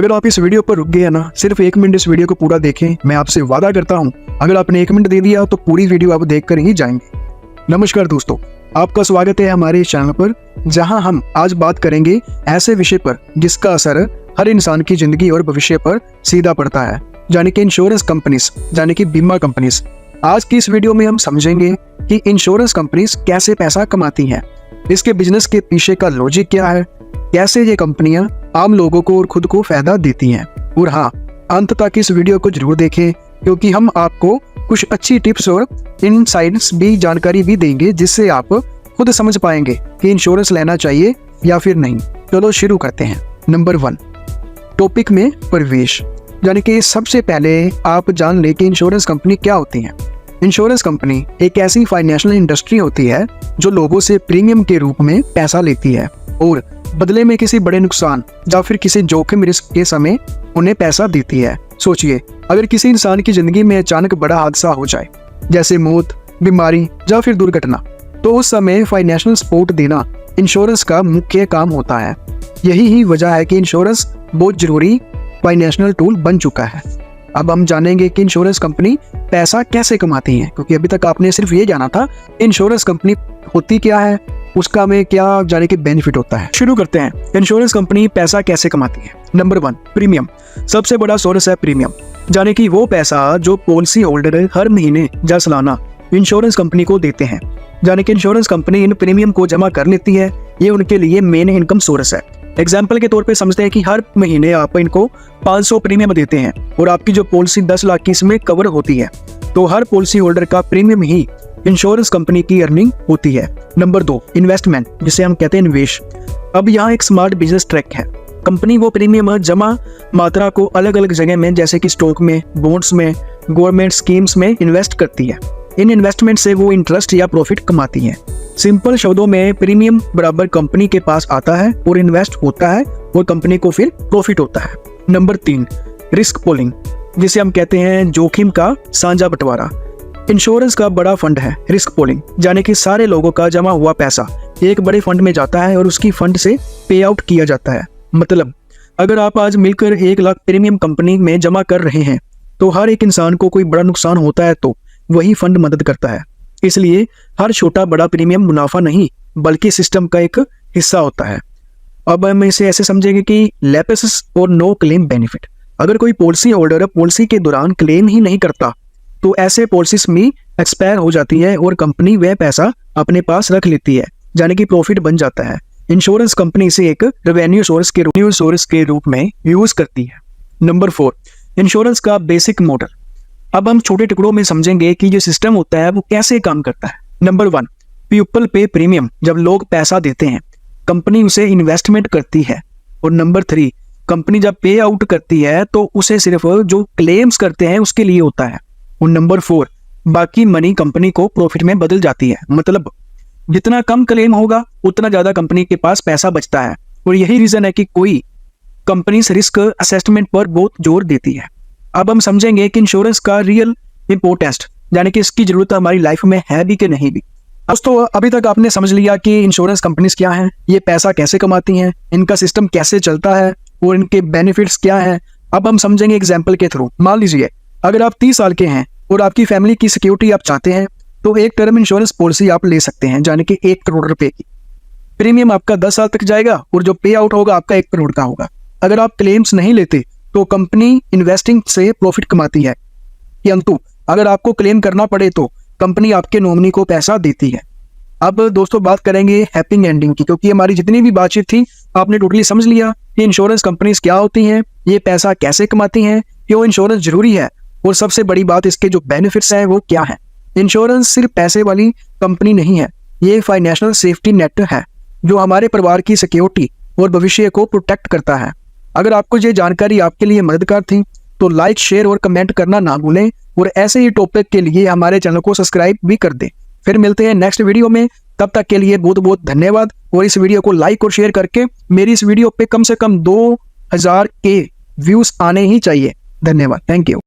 अगर आप इस वीडियो पर रुक गए हैं ना, सिर्फ 1 मिनट इस वीडियो को पूरा देखें। मैं आपसे वादा करता हूं, अगर आपने 1 मिनट दे दिया तो पूरी वीडियो आप देख कर ही जाएंगे। नमस्कार दोस्तों, आपका स्वागत है हमारे इस चैनल पर, जहां हम आज बात करेंगे ऐसे विषय पर जिसका असर हर इंसान की जिंदगी और भविष्य पर सीधा पड़ता है, यानी कि इंश्योरेंस कंपनीज, यानी कि बीमा कंपनीज। आज की इस वीडियो में हम समझेंगे कि इंश्योरेंस कंपनीज कैसे पैसा कमाती हैं, इसके बिजनेस के पीछे का लॉजिक क्या है, कैसे ये कंपनियां आम लोगों को और खुद को फायदा देती हैं। और हाँ, अंत तक इस वीडियो को जरूर देखें, क्योंकि हम आपको कुछ अच्छी टिप्स और इनसाइट्स भी, जानकारी भी देंगे, जिससे आप खुद समझ पाएंगे कि इंश्योरेंस लेना चाहिए या फिर नहीं। चलो शुरू करते हैं। नंबर 1, टॉपिक में प्रवेश। यानी कि सबसे पहले आप जान लें कि इंश्योरेंस कंपनी क्या होती है। इंश्योरेंस कंपनी एक ऐसी फाइनेंशियल इंडस्ट्री होती है जो लोगों से प्रीमियम के रूप में पैसा लेती है और बदले में किसी बड़े नुकसान या फिर किसी जोखिम रिस्क के समय उन्हें पैसा देती है। सोचिए, अगर किसी इंसान की जिंदगी में अचानक बड़ा हादसा हो जाए, जैसे मौत, बीमारी या फिर दुर्घटना, तो उस समय फाइनेंशियल सपोर्ट देना इंश्योरेंस का मुख्य काम होता है। यही ही वजह है कि इंश्योरेंस बहुत जरूरी फाइनेंशियल टूल बन चुका है। अब हम जानेंगे कि इंश्योरेंस कंपनी पैसा कैसे कमाती है, क्योंकि अभी तक आपने सिर्फ ये जाना था इंश्योरेंस कंपनी होती क्या है, उसका में क्या जाने के बेनिफिट होता है। शुरू करते हैं, इंश्योरेंस कंपनी पैसा कैसे कमाती है। Number 1, premium. सबसे बड़ा सोर्स है प्रीमियम, यानी कि वो पैसा जो पॉलिसी होल्डर हर महीने या सालाना इंश्योरेंस कंपनी को देते हैं। यानी कि इंश्योरेंस कंपनी इन प्रीमियम को जमा कर लेती है, ये उनके लिए मेन इनकम सोर्स है। एग्जाम्पल के तौर पे समझते हैं कि हर महीने आप इनको 500 प्रीमियम देते हैं और आपकी जो पॉलिसी 10 लाख की इसमें कवर होती है, तो हर पॉलिसी होल्डर का प्रीमियम ही इंश्योरेंस कंपनी की अर्निंग होती है। नंबर 2, इन्वेस्टमेंट, जिसे हम कहते हैं निवेश। अब यहाँ एक स्मार्ट बिजनेस ट्रैक है। कंपनी वो प्रीमियम जमा मात्रा को अलग अलग जगह में, जैसे कि स्टॉक में, बॉन्ड्स में, गवर्नमेंट स्कीम्स में इन्वेस्ट करती है। इन इन्वेस्टमेंट से वो इंटरेस्ट या प्रॉफिट कमाती है। सिंपल शब्दों में, प्रीमियम बराबर कंपनी के पास आता है और इन्वेस्ट होता है और कंपनी को फिर प्रॉफिट होता है। नंबर 3, रिस्क पूलिंग, जिसे हम कहते हैं जोखिम का साझा बंटवारा। इंश्योरेंस का बड़ा फंड है रिस्क पूलिंग, यानी कि सारे लोगों का जमा हुआ पैसा एक बड़े फंड में जाता है और उसकी फंड से पे आउट किया जाता है। मतलब अगर आप आज मिलकर 1 लाख प्रीमियम कंपनी में जमा कर रहे हैं, तो हर एक इंसान को कोई बड़ा नुकसान होता है तो वही फंड मदद करता है। इसलिए हर छोटा बड़ा प्रीमियम मुनाफा नहीं, बल्कि सिस्टम का एक हिस्सा होता है। अब हम इसे ऐसे समझेंगे कि लैप्स और नो क्लेम बेनिफिट। अगर कोई पॉलिसी होल्डर पॉलिसी के दौरान क्लेम ही नहीं करता, तो ऐसे पॉलिसीज में एक्सपायर हो जाती है और कंपनी वह पैसा अपने पास रख लेती है, यानी कि प्रॉफिट बन जाता है। इंश्योरेंस कंपनी इसे एक रेवेन्यू सोर्स के रूप में यूज करती है। नंबर 4, इंश्योरेंस का बेसिक मॉडल। अब हम छोटे टुकड़ों में समझेंगे कि जो सिस्टम होता है वो कैसे काम करता है। नंबर 1, पीपल पे प्रीमियम। जब लोग पैसा देते हैं, कंपनी उसे इन्वेस्टमेंट करती है। और नंबर 3, कंपनी जब पे आउट करती है तो उसे सिर्फ जो क्लेम्स करते हैं उसके लिए होता है। और नंबर 4, बाकी मनी कंपनी को प्रॉफिट में बदल जाती है। मतलब जितना कम क्लेम होगा उतना ज्यादा कंपनी के पास पैसा बचता है। और यही रीजन है कि कोई कंपनी रिस्क असेसमेंट पर बहुत जोर देती है। अब हम समझेंगे कि इंश्योरेंस का रियल इंपोर्टेंस, यानी कि इसकी जरूरत हमारी लाइफ में है भी कि नहीं भी। दोस्तों, अभी तक आपने समझ लिया कि इंश्योरेंस कंपनीज क्या हैं, ये पैसा कैसे कमाती हैं, इनका सिस्टम कैसे चलता है और इनके बेनिफिट्स क्या हैं। अब हम समझेंगे एग्जाम्पल के थ्रू। मान लीजिए अगर आप 30 साल के हैं और आपकी फैमिली की सिक्योरिटी आप चाहते हैं, तो एक टर्म इंश्योरेंस पॉलिसी आप ले सकते हैं, यानी कि 1 करोड़ रुपए की। प्रीमियम आपका 10 साल तक जाएगा और जो पे आउट होगा आपका 1 करोड़ का होगा। अगर आप क्लेम्स नहीं लेते तो कंपनी इन्वेस्टिंग से प्रॉफिट कमाती है, किंतु अगर आपको क्लेम करना पड़े तो कंपनी आपके नॉमिनी को पैसा देती है। अब दोस्तों बात करेंगे हैप्पी एंडिंग की, क्योंकि हमारी जितनी भी बातचीत थी आपने टोटली समझ लिया कि इंश्योरेंस कंपनीज क्या होती हैं, ये पैसा कैसे कमाती हैं, क्यों इंश्योरेंस जरूरी है, और सबसे बड़ी बात इसके जो बेनिफिट्स हैं वो क्या है। इंश्योरेंस सिर्फ पैसे वाली कंपनी नहीं है, ये फाइनेंशियल सेफ्टी नेट है जो हमारे परिवार की सिक्योरिटी और भविष्य को प्रोटेक्ट करता है। अगर आपको ये जानकारी आपके लिए मददगार थी तो लाइक, शेयर और कमेंट करना ना भूलें, और ऐसे ही टॉपिक के लिए हमारे चैनल को सब्सक्राइब भी कर दें। फिर मिलते हैं नेक्स्ट वीडियो में, तब तक के लिए बहुत बहुत धन्यवाद। और इस वीडियो को लाइक और शेयर करके मेरी इस वीडियो पे कम से कम 2000 के व्यूज आने ही चाहिए। धन्यवाद, थैंक यू।